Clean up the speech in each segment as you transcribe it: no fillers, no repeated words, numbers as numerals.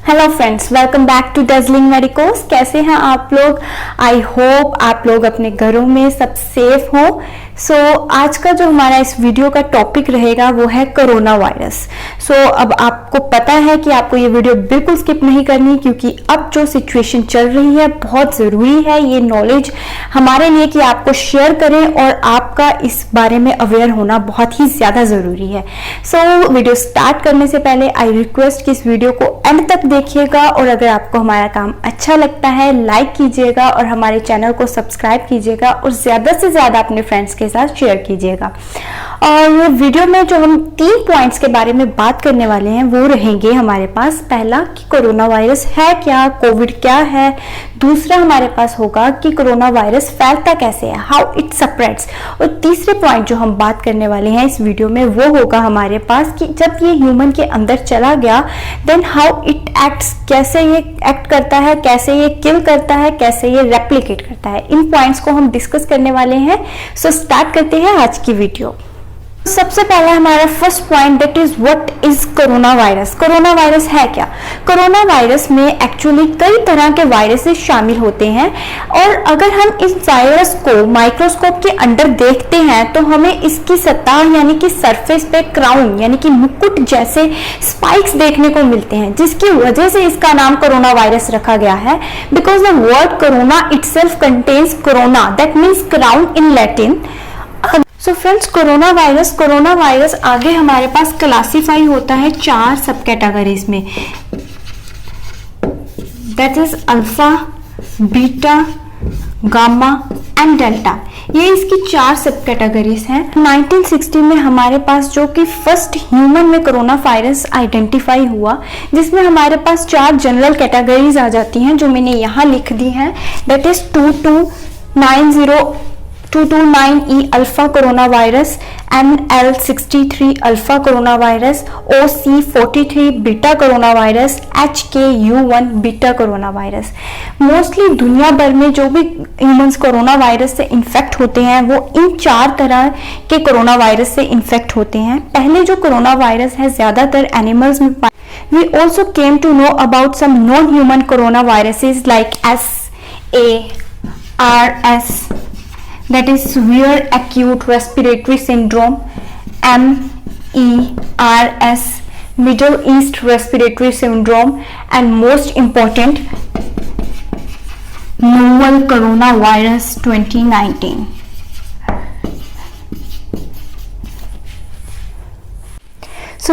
Hello friends, welcome back to dazzling medicos. कैसे हैं आप लोग? आई होप आप लोग अपने घरों में सब सेफ हो। आज का जो हमारा इस वीडियो का टॉपिक रहेगा वो है कोरोना वायरस। अब आपको पता है कि आपको ये वीडियो बिल्कुल स्किप नहीं करनी, क्योंकि अब जो सिचुएशन चल रही है बहुत ज़रूरी है ये नॉलेज हमारे लिए कि आपको शेयर करें, और आपका इस बारे में अवेयर होना बहुत ही ज़्यादा ज़रूरी है। वीडियो स्टार्ट करने से पहले आई रिक्वेस्ट कि इस वीडियो को एंड तक देखिएगा, और अगर आपको हमारा काम अच्छा लगता है लाइक कीजिएगा और हमारे चैनल को सब्सक्राइब कीजिएगा, और ज़्यादा से ज़्यादा अपने फ्रेंड्स के साथ शेयर कीजिएगा। और वीडियो में जो हम 3 पॉइंट्स के बारे में बात करने वाले हैं वो रहेंगे हमारे पास। पहला कि कोरोना वायरस है क्या, कोविड क्या है। दूसरा हमारे पास होगा कि कोरोना वायरस फैलता कैसे है, हाउ इट स्प्रेड्स। और तीसरे पॉइंट जो हम बात करने वाले हैं इस वीडियो में वो होगा हमारे पास कि जब ये ह्यूमन के अंदर चला गया देन हाउ इट एक्ट्स, कैसे ये एक्ट करता है, कैसे ये किल करता है, कैसे ये रेप्लिकेट करता है। इन पॉइंट्स को हम डिस्कस करने वाले हैं। स्टार्ट करते हैं आज की वीडियो। सबसे पहला हमारा first point, that is what is corona virus. Corona virus है क्या? कोरोना वायरस में एक्चुअली कई तरह के वायरसेस शामिल होते हैं, और अगर हम इस वायरस को माइक्रोस्कोप के अंदर देखते हैं तो हमें इसकी सतह यानी कि सरफेस पे क्राउन यानी कि मुकुट जैसे स्पाइक्स देखने को मिलते हैं, जिसकी वजह से इसका नाम कोरोना वायरस रखा गया है। Because the word corona itself contains corona, that means crown in Latin. Friends, corona virus आगे हमारे पास क्लासीफाई होता है 4 सब कैटेगरीज में, that is alpha, beta, gamma and delta. ये इसकी 4 सब कैटेगरीज हैं। 1960 में हमारे पास जो कि फर्स्ट ह्यूमन में कोरोना वायरस आइडेंटिफाई हुआ, जिसमें हमारे पास 4 जनरल कैटेगरीज आ जाती हैं जो मैंने यहाँ लिख दी हैं। That is 229E alpha corona virus, NL63 alpha corona virus, OC43 beta corona virus, HKU1 beta corona virus. Mostly दुनिया भर में जो भी ह्यूमंस कोरोना वायरस से इन्फेक्ट होते हैं वो इन 4 तरह के कोरोना वायरस से इन्फेक्ट होते हैं। पहले जो कोरोना वायरस है ज्यादातर एनिमल्स में पाए। We also came to know about some non-human coronaviruses like SARS, that is severe acute respiratory syndrome, MERS, Middle East respiratory syndrome, and most important, novel coronavirus 2019.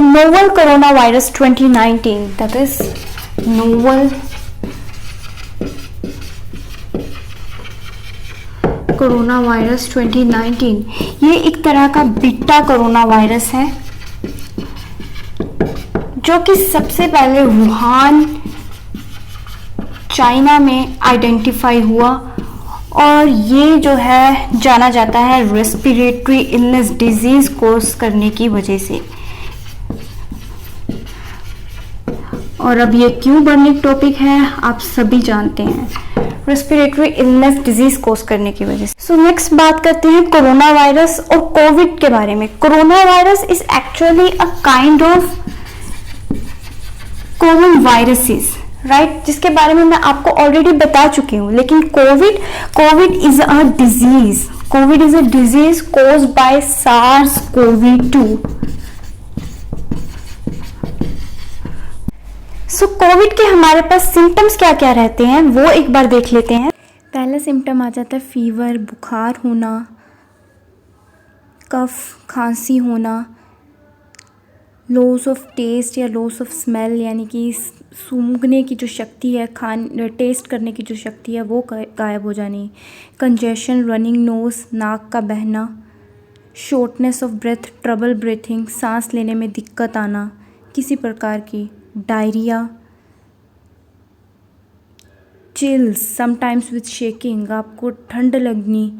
Novel coronavirus 2019, that is novel corona virus 2019। ये एक तरह का beta corona virus है जो कि सबसे पहले Wuhan China में आइडेंटिफाई हुआ, और ये जो है जाना जाता है रेस्पिरेटरी इलनेस डिजीज कोज करने की वजह से। और अब ये क्यों बर्निंग टॉपिक है आप सभी जानते हैं, रेस्पिरेटरी इलनेस डिजीज कोज करने की वजह से। नेक्स्ट बात करते हैं कोरोना वायरस और कोविड के बारे में। Corona virus is actually a kind of common viruses, right, जिसके बारे में मैं आपको ऑलरेडी बता चुकी हूँ। लेकिन Covid is a disease, Covid is a disease caused by SARS-CoV-2। Covid के हमारे पास सिम्टम्स क्या क्या रहते हैं वो एक बार देख लेते हैं। पहला सिम्टम आ जाता है फीवर, बुखार होना, कफ, खांसी होना, लॉस ऑफ टेस्ट या लॉस ऑफ स्मेल यानी कि सूंघने की जो शक्ति है, टेस्ट करने की जो शक्ति है वो गायब हो जानी, कंजेशन, रनिंग नोज, नाक का बहना, shortness of breath, trouble breathing, सांस लेने में दिक्कत आना किसी प्रकार की, diarrhoea, chills sometimes with shaking, आपको ठंड लगनी।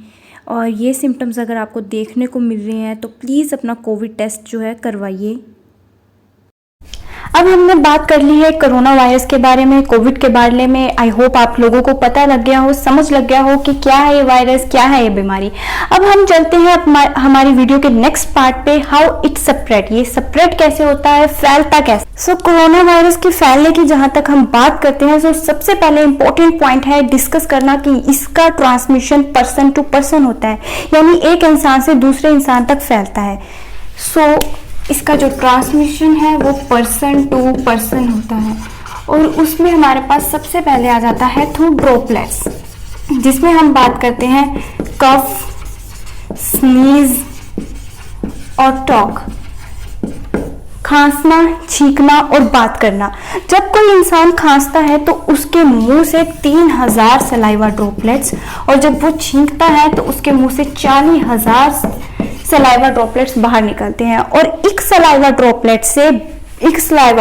और ये सिम्टम्स अगर आपको देखने को मिल रहे हैं तो प्लीज़ अपना कोविड टेस्ट जो है करवाइए। अब हमने बात कर ली है कोरोना वायरस के बारे में, कोविड के बारे में। आई होप आप लोगों को पता लग गया हो, समझ लग गया हो कि क्या है ये वायरस, क्या है ये बीमारी। अब हम चलते हैं हमारी वीडियो के नेक्स्ट पार्ट पे, हाउ इट स्प्रेड। ये स्प्रेड कैसे होता है, फैलता कैसे। सो कोरोना वायरस के फैलने की जहां तक हम बात करते हैं, तो सबसे पहले इंपॉर्टेंट पॉइंट है डिस्कस करना कि इसका ट्रांसमिशन पर्सन टू पर्सन होता है, यानी एक इंसान से दूसरे इंसान तक फैलता है। सो इसका जो ट्रांसमिशन है वो पर्सन टू पर्सन होता है, और उसमें हमारे पास सबसे पहले आ जाता है थ्रू ड्रॉपलेट्स, जिसमें हम बात करते हैं कफ, स्नीज और टॉक, खांसना, छींकना और बात करना। जब कोई इंसान खांसता है तो उसके मुंह से 3000 सलाइवा ड्रॉपलेट्स, और जब वो छींकता है तो उसके मुंह से 40,000 सलाइवा ड्रॉपलेट्स बाहर निकलते हैं। और एक सलाइवा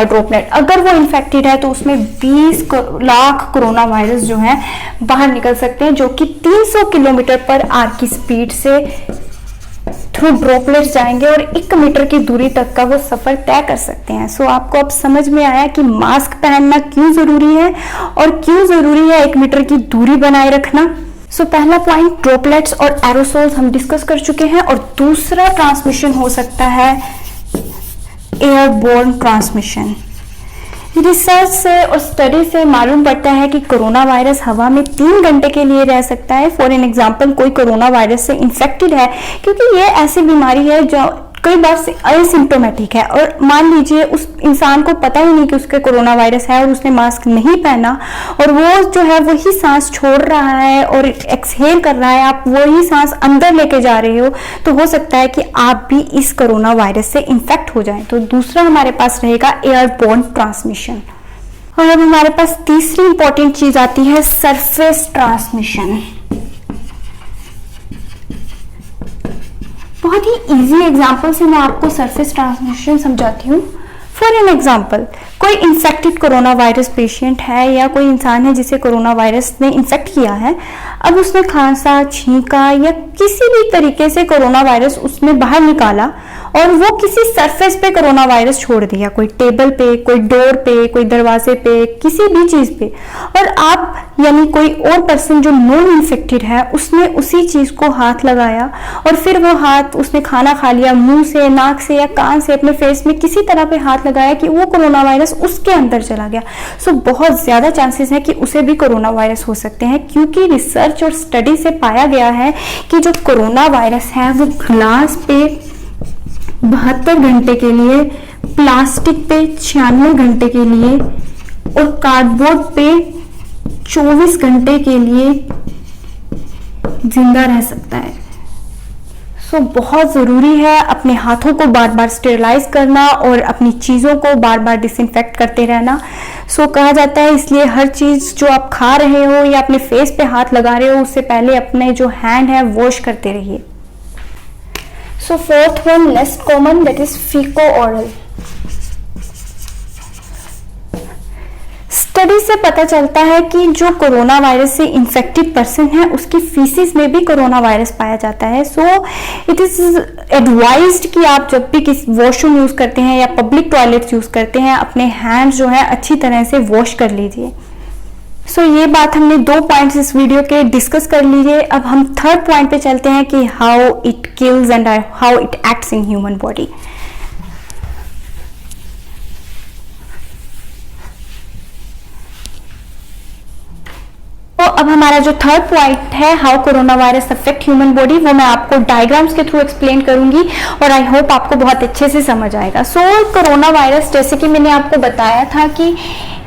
ड्रॉपलेट अगर वो इन्फेक्टेड है तो उसमें 20 लाख कोरोना वायरस जो है बाहर निकल सकते हैं, जो कि 300 किलोमीटर पर आवर की स्पीड से थ्रू ड्रॉपलेट्स जाएंगे और 1 मीटर की दूरी तक का वो सफर तय कर सकते हैं। सो आपको अब समझ में आया कि मास्क पहनना क्यों जरूरी है और क्यों जरूरी है 1 मीटर की दूरी बनाए रखना। सो पहला पॉइंट ड्रॉपलेट्स और एरोसोल्स हम डिस्कस कर चुके हैं, और दूसरा ट्रांसमिशन हो सकता है एयरबोर्न ट्रांसमिशन। रिसर्च से और स्टडी से मालूम पड़ता है कि कोरोना वायरस हवा में 3 घंटे के लिए रह सकता है। फॉर एन एग्जाम्पल, कोई कोरोना वायरस से इन्फेक्टेड है, क्योंकि ये ऐसी बीमारी है जो कई बार से असिम्प्टोमेटिक है, और मान लीजिए उस इंसान को पता ही नहीं कि उसके कोरोना वायरस है और उसने मास्क नहीं पहना, और वो जो है वही सांस छोड़ रहा है और एक्सहेल कर रहा है, आप वही सांस अंदर लेके जा रहे हो, तो हो सकता है कि आप भी इस कोरोना वायरस से इन्फेक्ट हो जाएं। तो दूसरा हमारे पास रहेगा एयरबोर्न ट्रांसमिशन। और अब हमारे पास तीसरी इंपॉर्टेंट चीज आती है सरफेस ट्रांसमिशन। बहुत ही इजी एग्जांपल से मैं आपको सरफेस ट्रांसमिशन समझाती हूँ। फॉर एन एग्जांपल, कोई इन्फेक्टेड कोरोना वायरस पेशेंट है या कोई इंसान है जिसे कोरोना वायरस ने इन्फेक्ट किया है। अब उसने खांसा, छींका या किसी भी तरीके से कोरोना वायरस उसमें बाहर निकाला, और वो किसी सरफेस पे कोरोना वायरस छोड़ दिया, कोई टेबल पे, कोई डोर पे, कोई दरवाजे पे, किसी भी चीज पे, और आप यानी कोई और पर्सन जो नॉन इन्फेक्टेड है उसने उसी चीज को हाथ लगाया, और फिर वो हाथ उसने खाना खा लिया, मुंह से, नाक से या कान से, अपने फेस में किसी तरह पे हाथ लगाया कि वो कोरोना वायरस उसके अंदर चला गया। सो बहुत ज्यादा चांसेस है कि उसे भी कोरोना वायरस हो सकते हैं, क्योंकि रिसर्च और स्टडी से पाया गया है कि जो कोरोना वायरस है वो ग्लास पे 72 घंटे के लिए, प्लास्टिक पे 96 घंटे के लिए और कार्डबोर्ड पे 24 घंटे के लिए जिंदा रह सकता है। सो बहुत जरूरी है अपने हाथों को बार बार स्टेरिलाइज करना और अपनी चीजों को बार बार डिसइंफेक्ट करते रहना। सो कहा जाता है इसलिए हर चीज जो आप खा रहे हो या अपने फेस पे हाथ लगा रहे हो उससे पहले अपने जो हैंड है वॉश करते रहिए। So fourth one, less common, that is feco-oral. Study से पता चलता है कि जो कोरोना वायरस से इन्फेक्टेड पर्सन है उसकी फीसिस में भी कोरोना वायरस पाया जाता है। सो इट इज एडवाइज्ड कि आप जब भी किसी वॉशरूम यूज करते हैं या पब्लिक टॉयलेट्स यूज करते हैं अपने हैंड्स जो है अच्छी तरह से वॉश कर लीजिए। सो ये बात हमने 2 पॉइंट्स इस वीडियो के डिस्कस कर लीजिए। अब हम थर्ड पॉइंट पे चलते हैं कि how it kills and how it acts in human body. तो अब हमारा जो थर्ड पॉइंट है how corona virus affect human body, वो मैं आपको डायग्राम्स के थ्रू एक्सप्लेन करूंगी और आई होप आपको बहुत अच्छे से समझ आएगा। सो कोरोना वायरस, जैसे कि मैंने आपको बताया था कि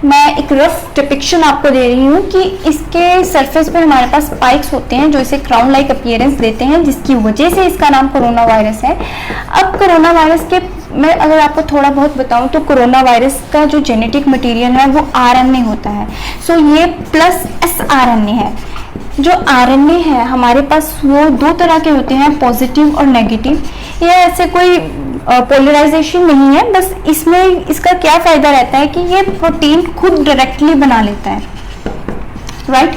मैं एक रफ डिपिक्शन आपको दे रही हूँ कि इसके सरफेस पर हमारे पास स्पाइक्स होते हैं जो इसे क्राउन लाइक अपीयरेंस देते हैं, जिसकी वजह से इसका नाम कोरोना वायरस है। अब कोरोना वायरस के मैं अगर आपको थोड़ा बहुत बताऊं तो कोरोना वायरस का जो जेनेटिक मटेरियल है वो आरएनए होता है। सो ये प्लस एसआरएनए है। जो आरएनए है हमारे पास वो 2 तरह के होते हैं, पॉजिटिव और नेगेटिव। ये ऐसे कोई पोलराइजेशन नहीं है, बस इसमें इसका क्या फायदा रहता है कि ये प्रोटीन खुद डायरेक्टली बना लेता है, राइट।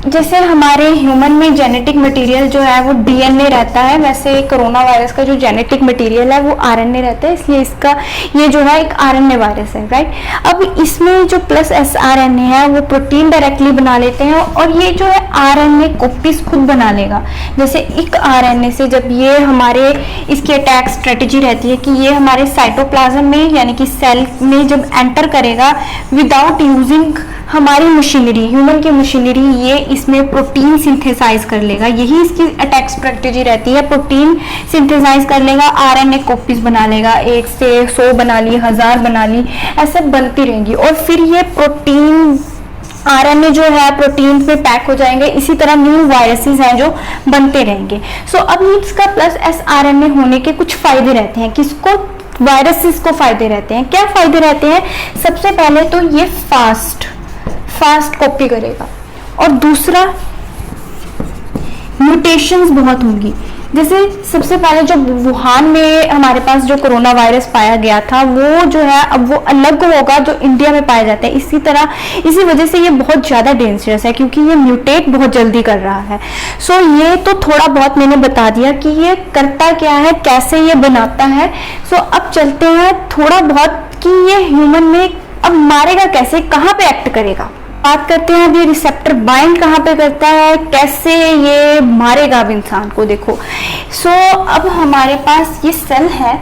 जैसे हमारे ह्यूमन में जेनेटिक मटेरियल जो है वो डीएनए रहता है, वैसे कोरोना वायरस का जो जेनेटिक मटेरियल है वो आरएनए रहता है, इसलिए इसका ये जो है एक आरएनए वायरस है, राइट। अब इसमें जो प्लस एस आरएनए है वो प्रोटीन डायरेक्टली बना लेते हैं और ये जो है आरएनए कॉपीज खुद बना लेगा। जैसे एक आरएनए से जब ये हमारे इसकी अटैक स्ट्रेटेजी रहती है कि ये हमारे साइटोप्लाज्म में यानी कि सेल में जब एंटर करेगा विदाउट यूजिंग हमारी मशीनरी, ह्यूमन की मशीनरी, ये इसमें प्रोटीन सिंथेसाइज कर लेगा। यही इसकी अटैक स्ट्रेटेजी रहती है, प्रोटीन सिंथेसाइज कर लेगा, आरएनए कॉपीज बना लेगा, 1 से 100 बना ली, 1000 बना ली, ऐसे बनती रहेंगी और फिर ये प्रोटीन आरएनए जो है प्रोटीन पे पैक हो जाएंगे। इसी तरह न्यू वायरसेस हैं जो बनते रहेंगे। सो अब इसका प्लस एस आरएनए होने के कुछ फायदे रहते हैं। किसको? वायरसेस को फायदे रहते हैं। क्या फायदे रहते हैं? सबसे पहले तो ये फास्ट कॉपी करेगा और दूसरा म्यूटेशंस बहुत होंगी। जैसे सबसे पहले जो वुहान में हमारे पास जो कोरोना वायरस पाया गया था वो जो है अब वो अलग होगा जो इंडिया में पाया जाता है। इसी वजह से ये बहुत ज़्यादा डेंजरस है क्योंकि ये म्यूटेट बहुत जल्दी कर रहा है। सो ये तो थोड़ा बहुत मैंने बता दिया कि ये करता क्या है, कैसे ये बनाता है। सो अब चलते हैं थोड़ा बहुत कि ये ह्यूमन में अब मारेगा कैसे, कहाँ पे एक्ट करेगा। बात करते हैं अभी रिसेप्टर बाइंड कहाँ पे करता है, कैसे ये मारेगा अब इंसान को। देखो अब हमारे पास ये सेल है,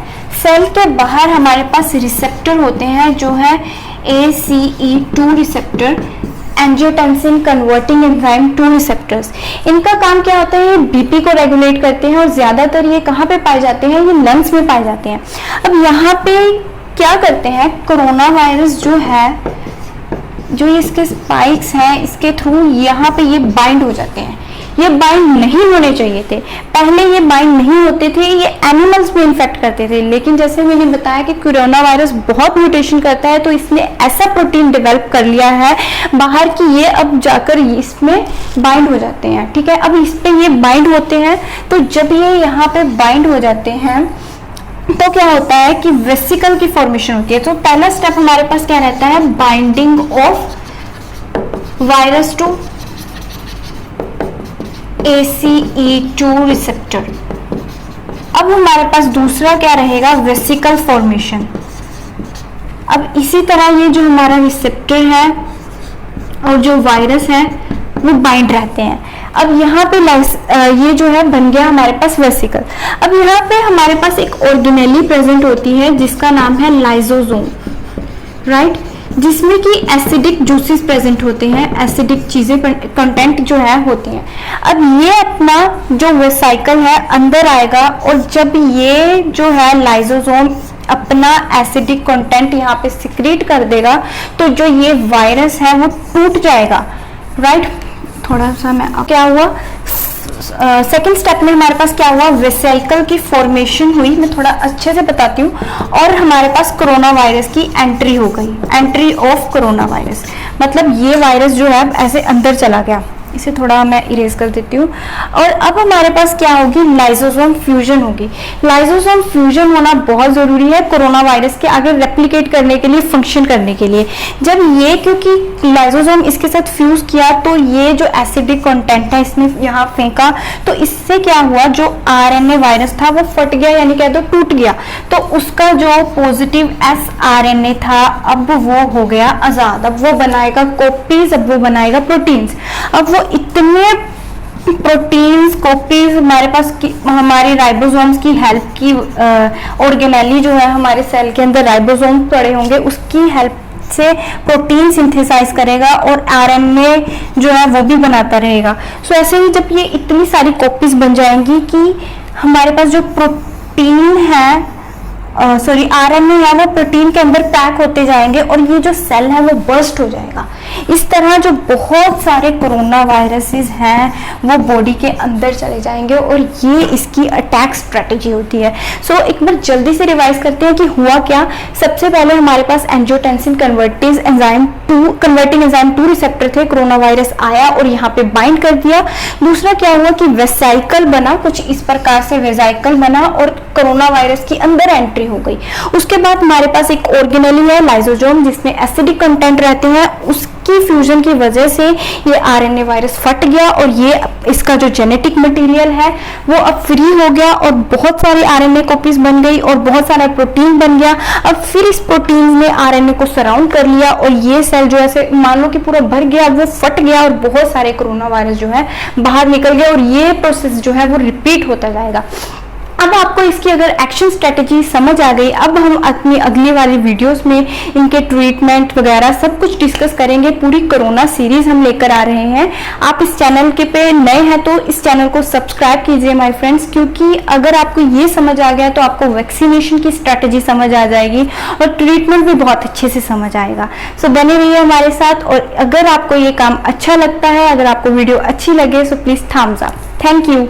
सेल के बाहर हमारे पास रिसेप्टर होते हैं जो है ACE2 receptor, angiotensin converting enzyme 2 receptors. इनका काम क्या होता है? ये बीपी को रेगुलेट करते हैं और ज्यादातर ये कहाँ पे पाए जाते हैं? ये लंग्स में पाए जाते हैं। अब यहाँ पे क्या करते हैं, कोरोना वायरस जो है, जो इसके स्पाइक्स हैं, इसके थ्रू यहाँ पे ये बाइंड हो जाते हैं। ये बाइंड नहीं होने चाहिए थे, पहले ये बाइंड नहीं होते थे, ये एनिमल्स में इन्फेक्ट करते थे। लेकिन जैसे मैंने बताया कि कोरोना वायरस बहुत म्यूटेशन करता है, तो इसने ऐसा प्रोटीन डेवलप कर लिया है बाहर की ये अब जाकर इसमें बाइंड हो जाते हैं। ठीक है, अब इस पे ये बाइंड होते हैं, तो जब ये यहाँ पे बाइंड हो जाते हैं तो क्या होता है कि वेसिकल की फॉर्मेशन होती है। तो पहला स्टेप हमारे पास क्या रहता है? Binding of virus to ACE2 receptor. अब हमारे पास दूसरा क्या रहेगा? Vesicle formation. अब इसी तरह ये जो हमारा रिसेप्टर है और जो वायरस है वो बाइंड रहते हैं। अब यहाँ पे ये जो है बन गया हमारे पास वेसिकल। अब यहाँ पे हमारे पास एक ऑर्गेनेली प्रेजेंट होती है जिसका नाम है लाइसोसोम, राइट, जिसमें कि एसिडिक जूसेस प्रेजेंट होते हैं, एसिडिक चीजें कंटेंट जो है होती हैं। अब ये अपना जो वेसिकल है अंदर आएगा और जब ये जो है लाइसोसोम अपना एसिडिक कंटेंट यहाँ पे सिक्रीट कर देगा तो जो ये वायरस है वो टूट जाएगा, राइट। थोड़ा सा मैं क्या हुआ सेकेंड स्टेप में हमारे पास क्या हुआ? वेसिकल की फॉर्मेशन हुई। मैं थोड़ा अच्छे से बताती हूँ। और हमारे पास कोरोना वायरस की एंट्री हो गई, एंट्री ऑफ कोरोना वायरस, मतलब ये वायरस जो है ऐसे अंदर चला गया। इसे थोड़ा मैं इरेज कर देती हूँ। और अब हमारे पास क्या होगी? लाइसोसोम फ्यूजन होगी। लाइसोसोम फ्यूजन होना बहुत जरूरी है कोरोना वायरस के आगे रेप्लिकेट करने के लिए, फंक्शन करने के लिए। जब ये क्योंकि लाइसोसोम इसके साथ फ्यूज किया तो ये जो एसिडिक कंटेंट है इसने यहाँ फेंका, तो इससे क्या हुआ? जो आरएनए वायरस था वो फट गया, यानी कह दो टूट गया। तो उसका जो पॉजिटिव एस आरएनए था अब वो हो गया आजाद। अब वो बनाएगा कॉपीज, अब वो बनाएगा प्रोटीन्स। अब वो इतने प्रोटीन्स कॉपीज हमारे पास हमारे राइबोसोम्स की हेल्प की ऑर्गेनेली जो है हमारे सेल के अंदर राइबोसोम पड़े होंगे, उसकी हेल्प से प्रोटीन सिंथेसाइज करेगा और आरएनए जो है वो भी बनाता रहेगा। सो ऐसे ही जब ये इतनी सारी कॉपीज बन जाएंगी कि हमारे पास जो प्रोटीन है आरएनए है वो प्रोटीन के अंदर पैक होते जाएंगे और ये जो सेल है वो बर्स्ट हो जाएगा। इस तरह जो बहुत सारे कोरोना वायरसेस हैं वो बॉडी के अंदर चले जाएंगे और ये इसकी अटैक स्ट्रेटेजी होती है। सो एक बार जल्दी से रिवाइज करते हैं कि हुआ क्या। सबसे पहले हमारे पास एंजियोटेंसिन कन्वर्टिंग एंजाइम 2 रिसेप्टर थे, कोरोना वायरस आया और यहाँ पे बाइंड कर दिया। दूसरा क्या हुआ कि वेसिकल बना, कुछ इस प्रकार से वेसिकल बना और कोरोना वायरस की अंदर एंट्री हो गई। उसके बाद हमारे पास एक ऑर्गेनेली है लाइसोसोम जिसमें एसिडिक कंटेंट रहते हैं, की फ्यूजन की वजह से ये आरएनए वायरस फट गया और ये इसका जो जेनेटिक मटेरियल है वो अब फ्री हो गया और बहुत सारी आरएनए कॉपीज बन गई और बहुत सारा प्रोटीन बन गया। अब फिर इस प्रोटीन ने आरएनए को सराउंड कर लिया और ये सेल जो ऐसे मान लो कि पूरा भर गया, वो फट गया और बहुत सारे कोरोना वायरस जो है बाहर निकल गए और ये प्रोसेस जो है वो रिपीट होता जाएगा। अब आपको इसकी अगर एक्शन स्ट्रेटेजी समझ आ गई, अब हम अपनी अगली वाली वीडियोस में इनके ट्रीटमेंट वगैरह सब कुछ डिस्कस करेंगे। पूरी कोरोना सीरीज हम लेकर आ रहे हैं। आप इस चैनल के पे नए हैं तो इस चैनल को सब्सक्राइब कीजिए माय फ्रेंड्स, क्योंकि अगर आपको ये समझ आ गया तो आपको वैक्सीनेशन की स्ट्रेटेजी समझ आ जाएगी और ट्रीटमेंट भी बहुत अच्छे से समझ आएगा। सो बने रहिए हमारे साथ। और अगर आपको ये काम अच्छा लगता है, अगर आपको वीडियो अच्छी लगे, so please thumbs up. Thank you.